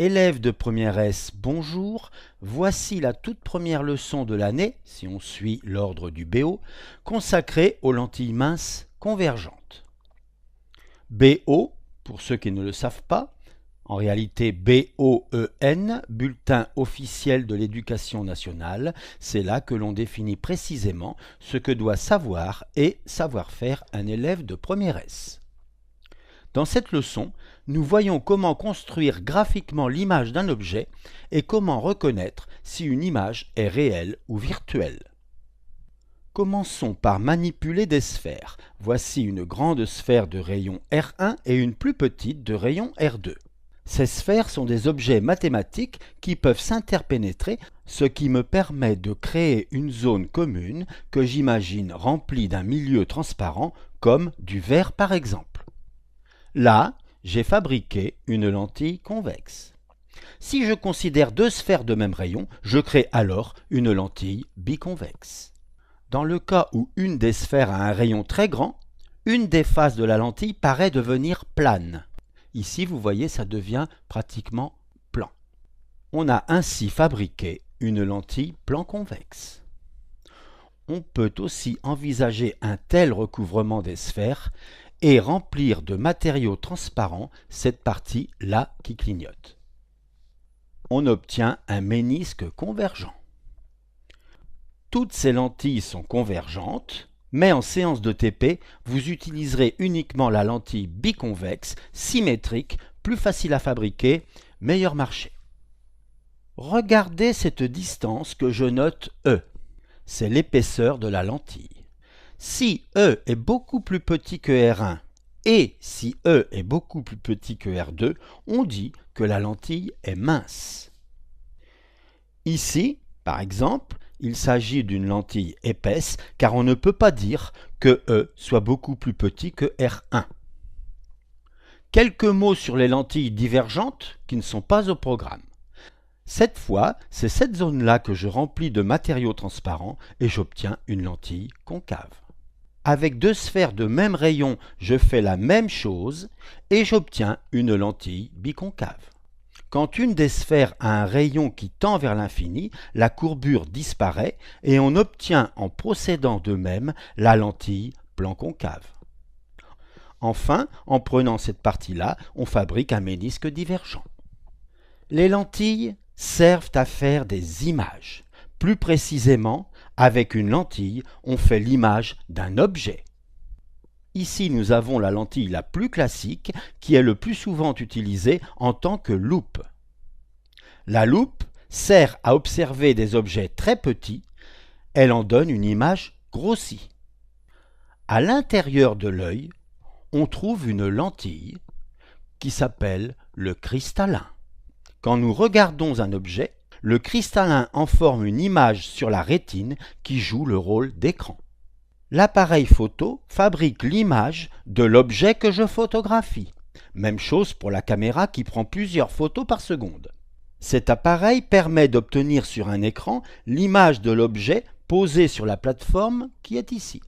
Élèves de première S, bonjour. Voici la toute première leçon de l'année, si on suit l'ordre du BO, consacrée aux lentilles minces convergentes. BO, pour ceux qui ne le savent pas, en réalité BOEN, Bulletin officiel de l'éducation nationale, c'est là que l'on définit précisément ce que doit savoir et savoir faire un élève de première S. Dans cette leçon, nous voyons comment construire graphiquement l'image d'un objet et comment reconnaître si une image est réelle ou virtuelle. Commençons par manipuler des sphères. Voici une grande sphère de rayon R1 et une plus petite de rayon R2. Ces sphères sont des objets mathématiques qui peuvent s'interpénétrer, ce qui me permet de créer une zone commune que j'imagine remplie d'un milieu transparent, comme du verre par exemple. Là, j'ai fabriqué une lentille convexe. Si je considère deux sphères de même rayon, je crée alors une lentille biconvexe. Dans le cas où une des sphères a un rayon très grand, une des faces de la lentille paraît devenir plane. Ici, vous voyez, ça devient pratiquement plan. On a ainsi fabriqué une lentille plan convexe. On peut aussi envisager un tel recouvrement des sphères et remplir de matériaux transparents cette partie-là qui clignote. On obtient un ménisque convergent. Toutes ces lentilles sont convergentes, mais en séance de TP, vous utiliserez uniquement la lentille biconvexe, symétrique, plus facile à fabriquer, meilleur marché. Regardez cette distance que je note E. C'est l'épaisseur de la lentille. Si E est beaucoup plus petit que R1 et si E est beaucoup plus petit que R2, on dit que la lentille est mince. Ici, par exemple, il s'agit d'une lentille épaisse car on ne peut pas dire que E soit beaucoup plus petit que R1. Quelques mots sur les lentilles divergentes qui ne sont pas au programme. Cette fois, c'est cette zone-là que je remplis de matériaux transparents et j'obtiens une lentille concave. Avec deux sphères de même rayon, je fais la même chose et j'obtiens une lentille biconcave. Quand une des sphères a un rayon qui tend vers l'infini, la courbure disparaît et on obtient en procédant de même la lentille plan concave. Enfin, en prenant cette partie-là, on fabrique un ménisque divergent. Les lentilles servent à faire des images. Plus précisément, avec une lentille, on fait l'image d'un objet. Ici, nous avons la lentille la plus classique qui est le plus souvent utilisée en tant que loupe. La loupe sert à observer des objets très petits, elle en donne une image grossie. À l'intérieur de l'œil, on trouve une lentille qui s'appelle le cristallin. Quand nous regardons un objet, le cristallin en forme une image sur la rétine qui joue le rôle d'écran. L'appareil photo fabrique l'image de l'objet que je photographie. Même chose pour la caméra qui prend plusieurs photos par seconde. Cet appareil permet d'obtenir sur un écran l'image de l'objet posé sur la plateforme qui est ici.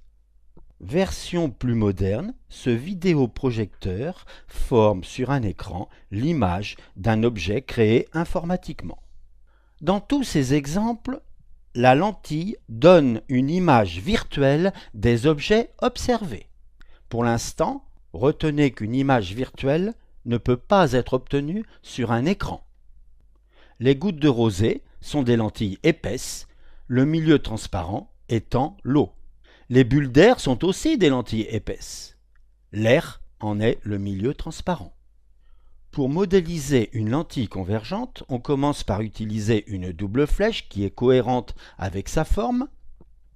Version plus moderne, ce vidéoprojecteur forme sur un écran l'image d'un objet créé informatiquement. Dans tous ces exemples, la lentille donne une image virtuelle des objets observés. Pour l'instant, retenez qu'une image virtuelle ne peut pas être obtenue sur un écran. Les gouttes de rosée sont des lentilles épaisses, le milieu transparent étant l'eau. Les bulles d'air sont aussi des lentilles épaisses. L'air en est le milieu transparent. Pour modéliser une lentille convergente, on commence par utiliser une double flèche qui est cohérente avec sa forme,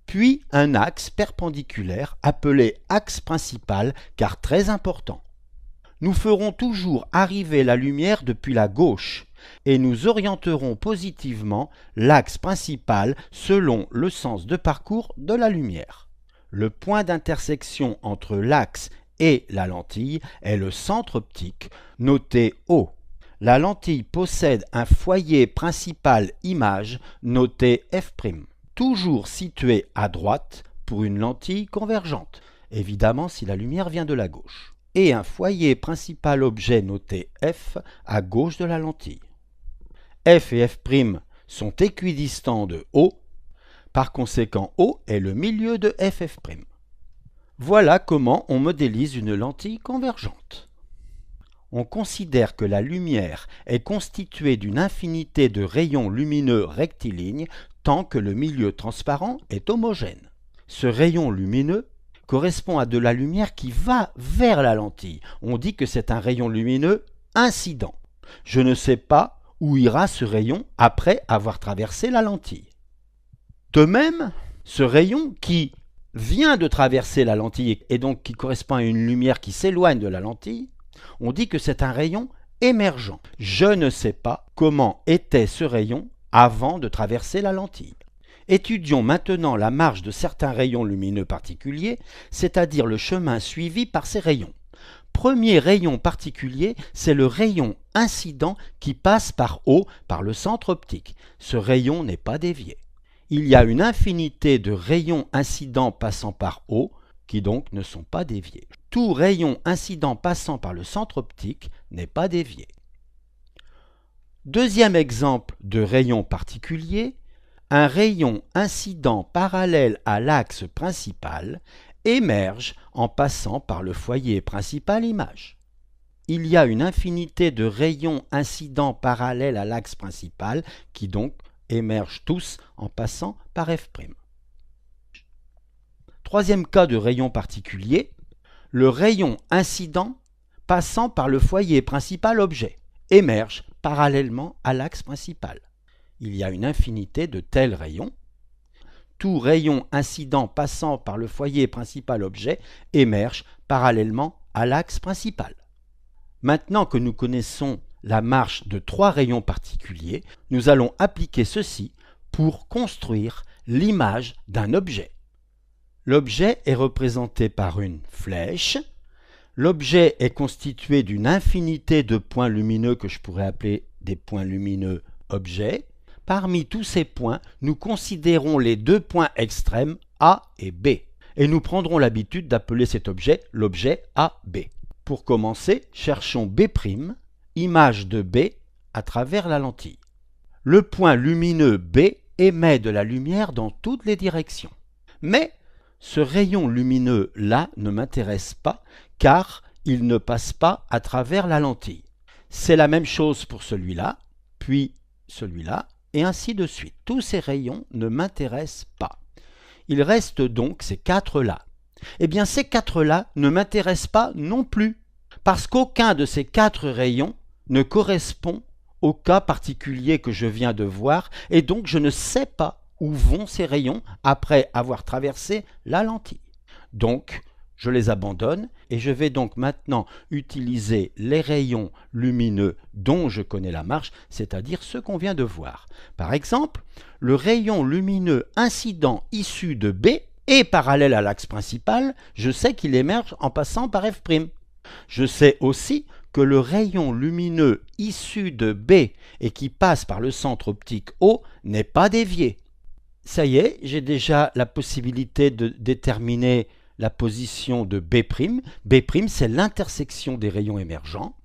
puis un axe perpendiculaire appelé axe principal car très important. Nous ferons toujours arriver la lumière depuis la gauche et nous orienterons positivement l'axe principal selon le sens de parcours de la lumière. Le point d'intersection entre l'axe et la lentille est le centre optique, noté O. La lentille possède un foyer principal image, noté F', toujours situé à droite pour une lentille convergente, évidemment si la lumière vient de la gauche, et un foyer principal objet noté F à gauche de la lentille. F et F' sont équidistants de O. Par conséquent, O est le milieu de FF'. Voilà comment on modélise une lentille convergente. On considère que la lumière est constituée d'une infinité de rayons lumineux rectilignes tant que le milieu transparent est homogène. Ce rayon lumineux correspond à de la lumière qui va vers la lentille. On dit que c'est un rayon lumineux incident. Je ne sais pas où ira ce rayon après avoir traversé la lentille. De même, ce rayon qui vient de traverser la lentille et donc qui correspond à une lumière qui s'éloigne de la lentille, on dit que c'est un rayon émergent. Je ne sais pas comment était ce rayon avant de traverser la lentille. Étudions maintenant la marche de certains rayons lumineux particuliers, c'est-à-dire le chemin suivi par ces rayons. Premier rayon particulier, c'est le rayon incident qui passe par O, par le centre optique. Ce rayon n'est pas dévié. Il y a une infinité de rayons incidents passant par O, qui donc ne sont pas déviés. Tout rayon incident passant par le centre optique n'est pas dévié. Deuxième exemple de rayon particulier, un rayon incident parallèle à l'axe principal émerge en passant par le foyer principal image. Il y a une infinité de rayons incidents parallèles à l'axe principal qui donc émergent tous en passant par F'. Troisième cas de rayon particulier, le rayon incident passant par le foyer principal objet émerge parallèlement à l'axe principal. Il y a une infinité de tels rayons. Tout rayon incident passant par le foyer principal objet émerge parallèlement à l'axe principal. Maintenant que nous connaissons la marche de trois rayons particuliers, nous allons appliquer ceci pour construire l'image d'un objet. L'objet est représenté par une flèche. L'objet est constitué d'une infinité de points lumineux que je pourrais appeler des points lumineux objets. Parmi tous ces points, nous considérons les deux points extrêmes A et B. Et nous prendrons l'habitude d'appeler cet objet l'objet AB. Pour commencer, cherchons B', image de B à travers la lentille. Le point lumineux B émet de la lumière dans toutes les directions. Mais ce rayon lumineux-là ne m'intéresse pas car il ne passe pas à travers la lentille. C'est la même chose pour celui-là, puis celui-là, et ainsi de suite. Tous ces rayons ne m'intéressent pas. Il reste donc ces quatre-là. Eh bien, ces quatre-là ne m'intéressent pas non plus, parce qu'aucun de ces quatre rayons ne correspond au cas particulier que je viens de voir, et donc je ne sais pas où vont ces rayons après avoir traversé la lentille. Donc, je les abandonne et je vais donc maintenant utiliser les rayons lumineux dont je connais la marche, c'est-à-dire ceux qu'on vient de voir. Par exemple, le rayon lumineux incident issu de B est parallèle à l'axe principal, je sais qu'il émerge en passant par F'. Je sais aussi que le rayon lumineux issu de B et qui passe par le centre optique O n'est pas dévié. Ça y est, j'ai déjà la possibilité de déterminer la position de B'. B', c'est l'intersection des rayons émergents.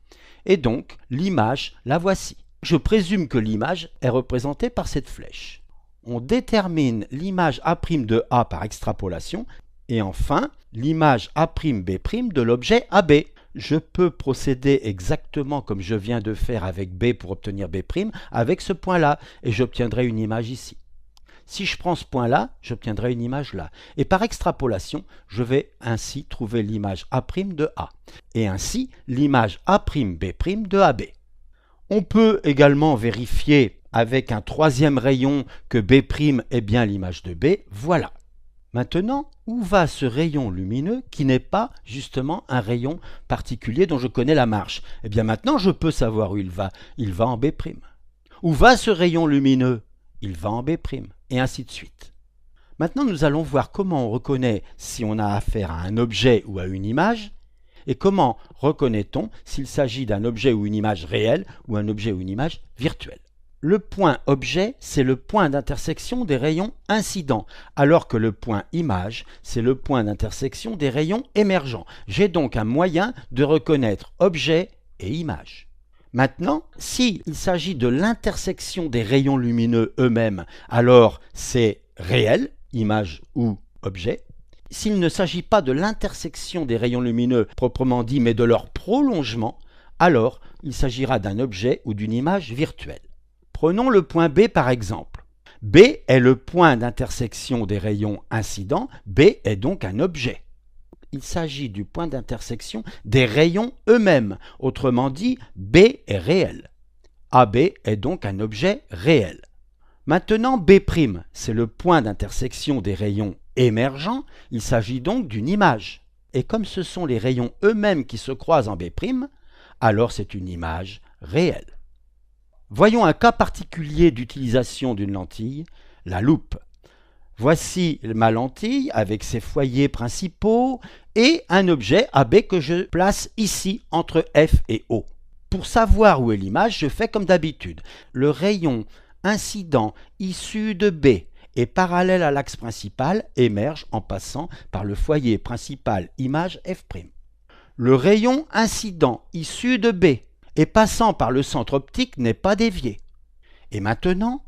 Et donc, l'image, la voici. Je présume que l'image est représentée par cette flèche. On détermine l'image A' de A par extrapolation. Et enfin, l'image A'B' de l'objet AB. Je peux procéder exactement comme je viens de faire avec B pour obtenir B' avec ce point-là. Et j'obtiendrai une image ici. Si je prends ce point-là, j'obtiendrai une image là. Et par extrapolation, je vais ainsi trouver l'image A' de A. Et ainsi, l'image A'B' de AB. On peut également vérifier avec un troisième rayon que B' est bien l'image de B. Voilà. Maintenant, où va ce rayon lumineux qui n'est pas justement un rayon particulier dont je connais la marche? Eh bien maintenant, je peux savoir où il va. Il va en B'. Où va ce rayon lumineux? Il va en B'. Et ainsi de suite. Maintenant, nous allons voir comment on reconnaît si on a affaire à un objet ou à une image, et comment reconnaît-on s'il s'agit d'un objet ou une image réelle ou un objet ou une image virtuelle. Le point objet, c'est le point d'intersection des rayons incidents, alors que le point image, c'est le point d'intersection des rayons émergents. J'ai donc un moyen de reconnaître objet et image. Maintenant, s'il s'agit de l'intersection des rayons lumineux eux-mêmes, alors c'est réel, image ou objet. S'il ne s'agit pas de l'intersection des rayons lumineux proprement dit, mais de leur prolongement, alors il s'agira d'un objet ou d'une image virtuelle. Prenons le point B par exemple. B est le point d'intersection des rayons incidents, B est donc un objet. Il s'agit du point d'intersection des rayons eux-mêmes, autrement dit, B est réel. AB est donc un objet réel. Maintenant, B', c'est le point d'intersection des rayons émergents, il s'agit donc d'une image. Et comme ce sont les rayons eux-mêmes qui se croisent en B', alors c'est une image réelle. Voyons un cas particulier d'utilisation d'une lentille, la loupe. Voici ma lentille avec ses foyers principaux et un objet AB que je place ici entre F et O. Pour savoir où est l'image, je fais comme d'habitude. Le rayon incident issu de B et parallèle à l'axe principal émerge en passant par le foyer principal image F'. Le rayon incident issu de B et passant par le centre optique n'est pas dévié. Et maintenant,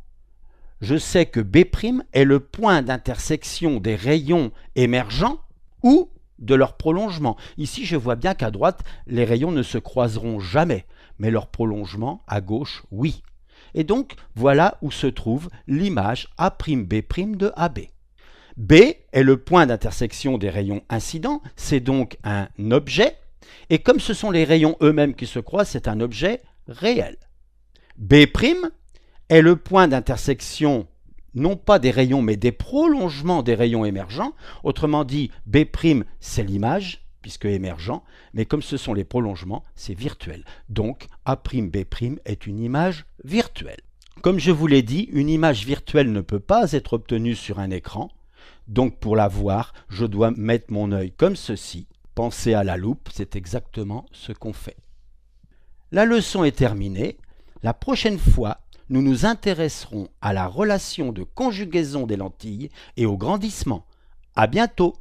je sais que B' est le point d'intersection des rayons émergents ou de leur prolongement. Ici, je vois bien qu'à droite, les rayons ne se croiseront jamais, mais leur prolongement, à gauche, oui. Et donc, voilà où se trouve l'image A'B' de AB. B est le point d'intersection des rayons incidents, c'est donc un objet, et comme ce sont les rayons eux-mêmes qui se croisent, c'est un objet réel. B' est le point d'intersection non pas des rayons mais des prolongements des rayons émergents, autrement dit B' c'est l'image puisque émergent, mais comme ce sont les prolongements, c'est virtuel. Donc A'B' est une image virtuelle. Comme je vous l'ai dit, une image virtuelle ne peut pas être obtenue sur un écran, donc pour la voir, je dois mettre mon œil comme ceci. Pensez à la loupe, c'est exactement ce qu'on fait. La leçon est terminée. La prochaine fois, nous nous intéresserons à la relation de conjugaison des lentilles et au grandissement. À bientôt!